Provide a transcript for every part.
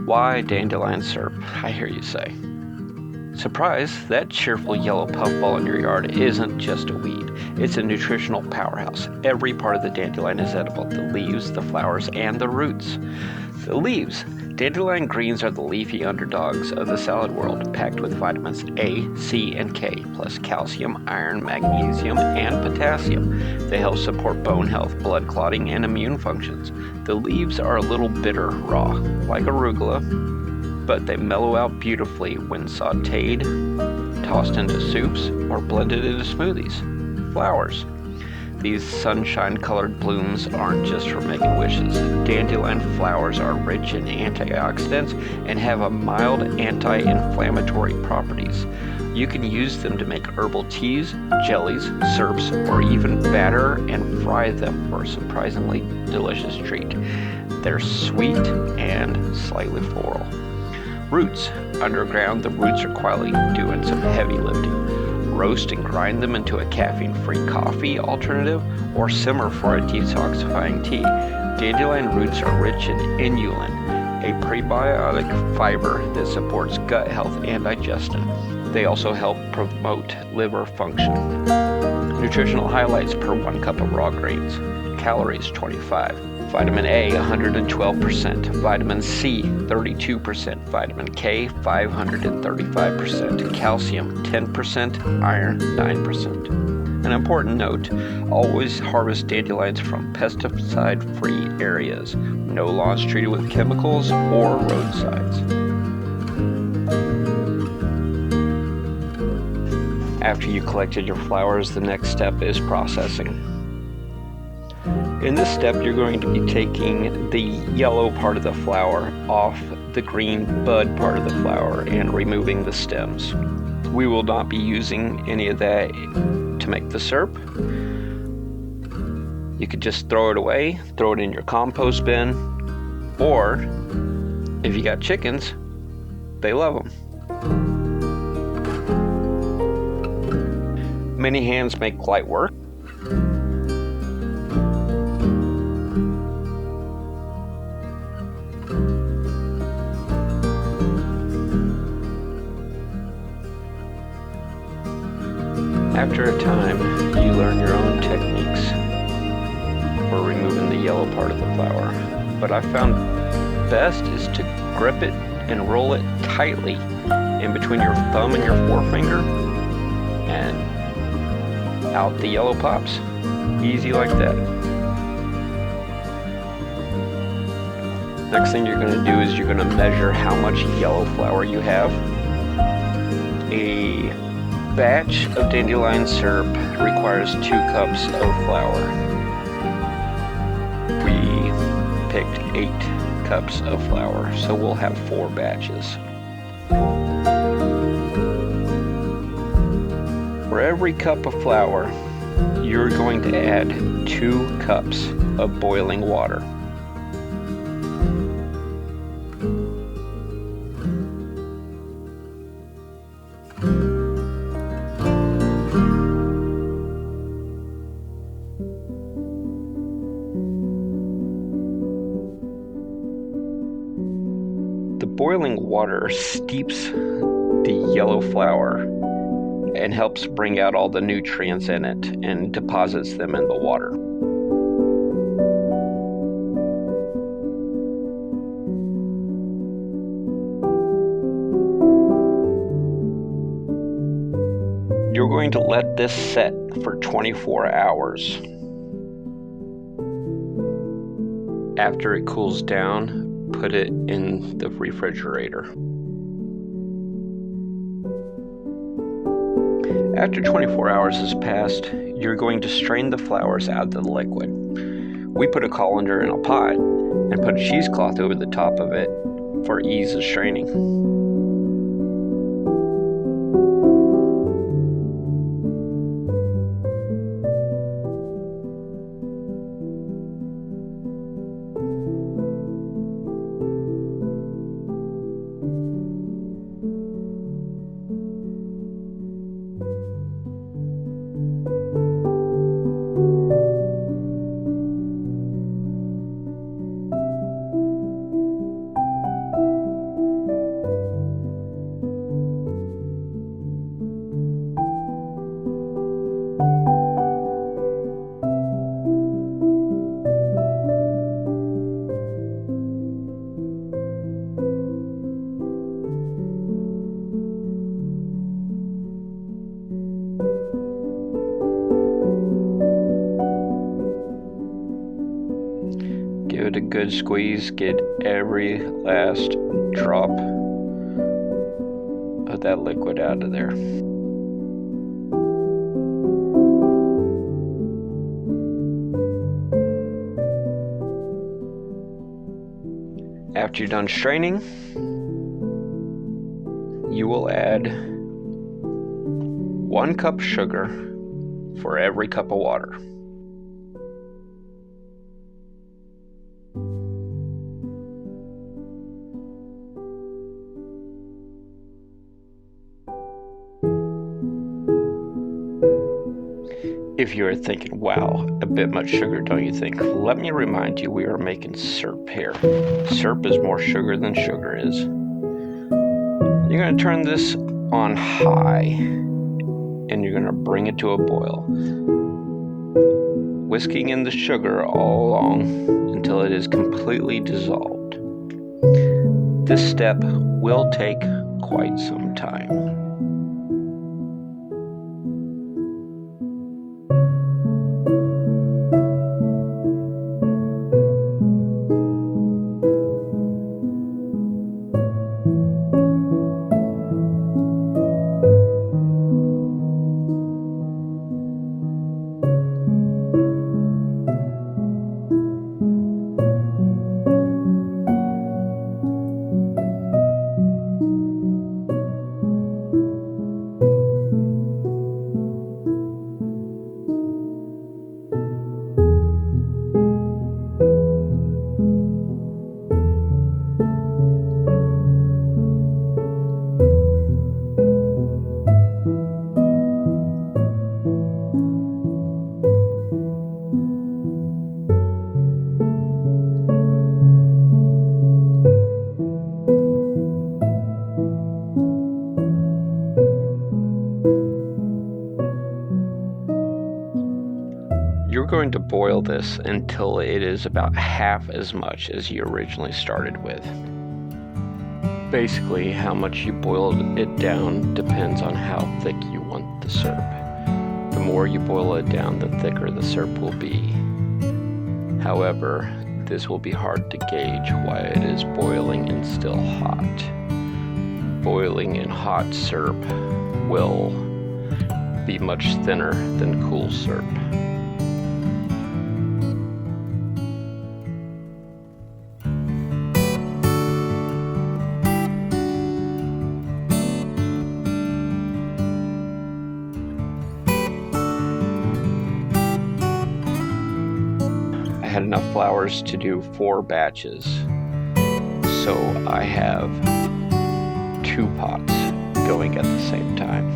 Why dandelion syrup, I hear you say. Surprise, that cheerful yellow puffball in your yard isn't just a weed. It's a nutritional powerhouse. Every part of the dandelion is edible: the leaves, the flowers, and the roots. The leaves. Dandelion greens are the leafy underdogs of the salad world, packed with vitamins A, C, and K, plus calcium, iron, magnesium, and potassium. They help support bone health, blood clotting, and immune functions. The leaves are a little bitter raw, like arugula, but they mellow out beautifully when sautéed, tossed into soups, or blended into smoothies. Flowers. These sunshine-colored blooms aren't just for making wishes. Dandelion flowers are rich in antioxidants and have a mild anti-inflammatory properties. You can use them to make herbal teas, jellies, syrups, or even batter and fry them for a surprisingly delicious treat. They're sweet and slightly floral. Roots. Underground, the roots are quietly doing some heavy lifting. Roast and grind them into a caffeine-free coffee alternative, or simmer for a detoxifying tea. Dandelion roots are rich in inulin, a prebiotic fiber that supports gut health and digestion. They also help promote liver function. Nutritional highlights per 1 cup of raw grains. Calories 25. Vitamin A 112%, vitamin C 32%, vitamin K 535%, calcium 10%, iron 9%. An important note: always harvest dandelions from pesticide-free areas. No lawns treated with chemicals or roadsides. After you collected your flowers, the next step is processing. In this step, you're going to be taking the yellow part of the flower off the green bud part of the flower and removing the stems. We will not be using any of that to make the syrup. You could just throw it away, throw it in your compost bin, or if you got chickens, they love them. Many hands make light work. After a time, you learn your own techniques for removing the yellow part of the flower. What I found best is to grip it and roll it tightly in between your thumb and your forefinger, and out the yellow pops. Easy like that. Next thing you're going to do is you're going to measure how much yellow flower you have. A batch of dandelion syrup requires 2 cups of flour. We picked 8 cups of flour, so we'll have 4 batches. For every cup of flour, you're going to add 2 cups of boiling water. The boiling water steeps the yellow flour and helps bring out all the nutrients in it and deposits them in the water. You're going to let this set for 24 hours. After it cools down, put it in the refrigerator. After 24 hours has passed, you're going to strain the flowers out of the liquid. We put a colander in a pot and put a cheesecloth over the top of it for ease of straining. good squeeze. Get every last drop of that liquid out of there. After you're done straining, you will add 1 cup sugar for every cup of water. If you're thinking, wow, a bit much sugar, don't you think? Let me remind you, we are making syrup here. Syrup is more sugar than sugar is. You're going to turn this on high, and you're going to bring it to a boil, whisking in the sugar all along until it is completely dissolved. This step will take quite some time. You're going to boil this until it is about half as much as you originally started with. Basically, how much you boiled it down depends on how thick you want the syrup. The more you boil it down, the thicker the syrup will be. However, this will be hard to gauge while it is boiling and still hot. Boiling in hot syrup will be much thinner than cool syrup. I had enough flowers to do 4 batches, so I have 2 pots going at the same time.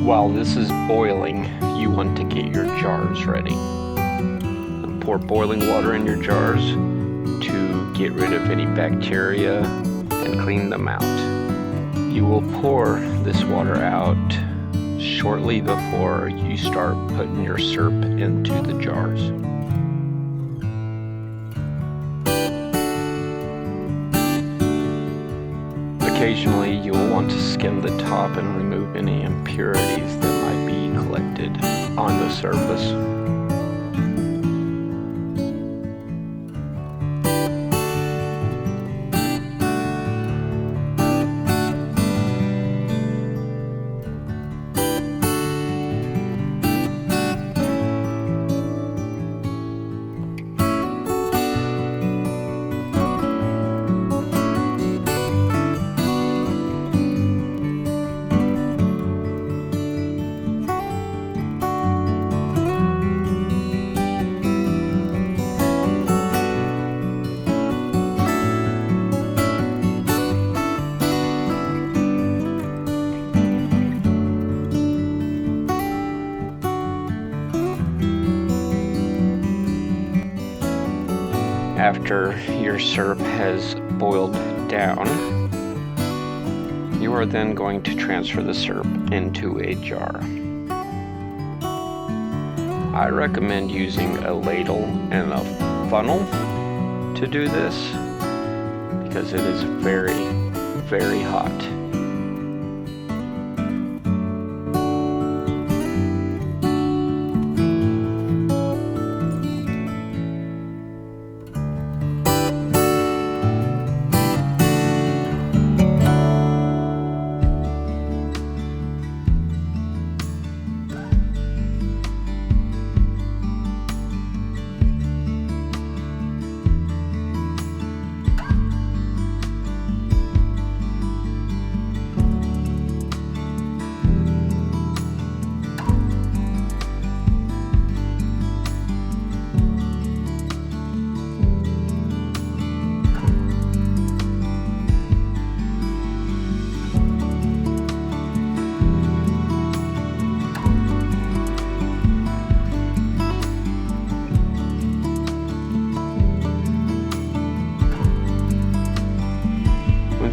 While this is boiling, you want to get your jars ready. Pour boiling water in your jars to get rid of any bacteria and clean them out. You will pour this water out shortly before you start putting your syrup into the jars. Occasionally, you will want to skim the top and remove any impurities that might be collected on the surface. After your syrup has boiled down, you are then going to transfer the syrup into a jar. I recommend using a ladle and a funnel to do this because it is very, very hot.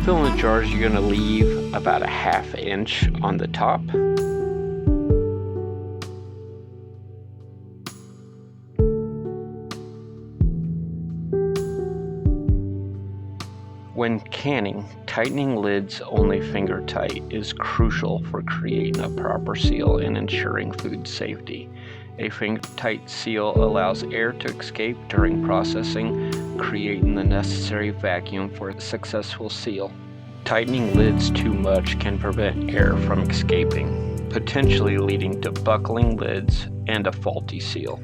Filling the jars, you're going to leave about a 1/2 inch on the top. When canning, tightening lids only finger tight is crucial for creating a proper seal and ensuring food safety. A finger-tight seal allows air to escape during processing, creating the necessary vacuum for a successful seal. Tightening lids too much can prevent air from escaping, potentially leading to buckling lids and a faulty seal.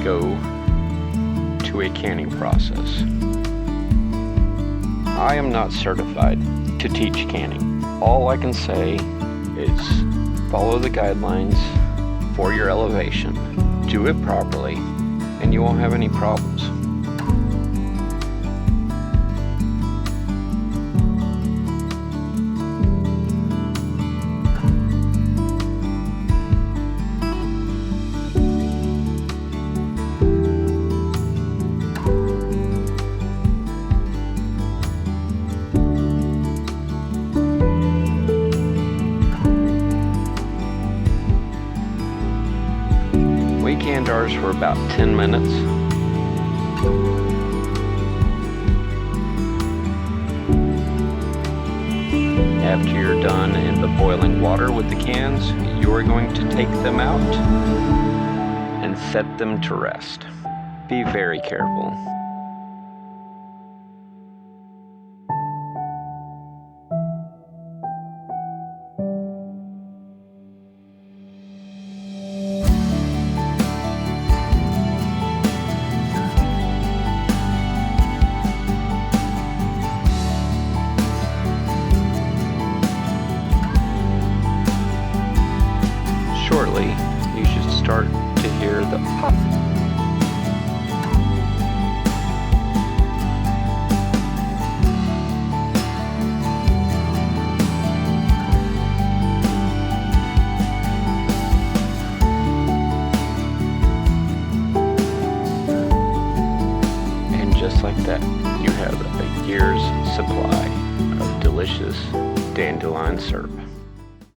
Go to a canning process. I am not certified to teach canning. All I can say is follow the guidelines for your elevation, do it properly, and you won't have any problems. We canned ours for about 10 minutes. After you're done in the boiling water with the cans, you are going to take them out and set them to rest. Be very careful. Shortly, you should start to hear the pop. And just like that, you have a year's supply of delicious dandelion syrup.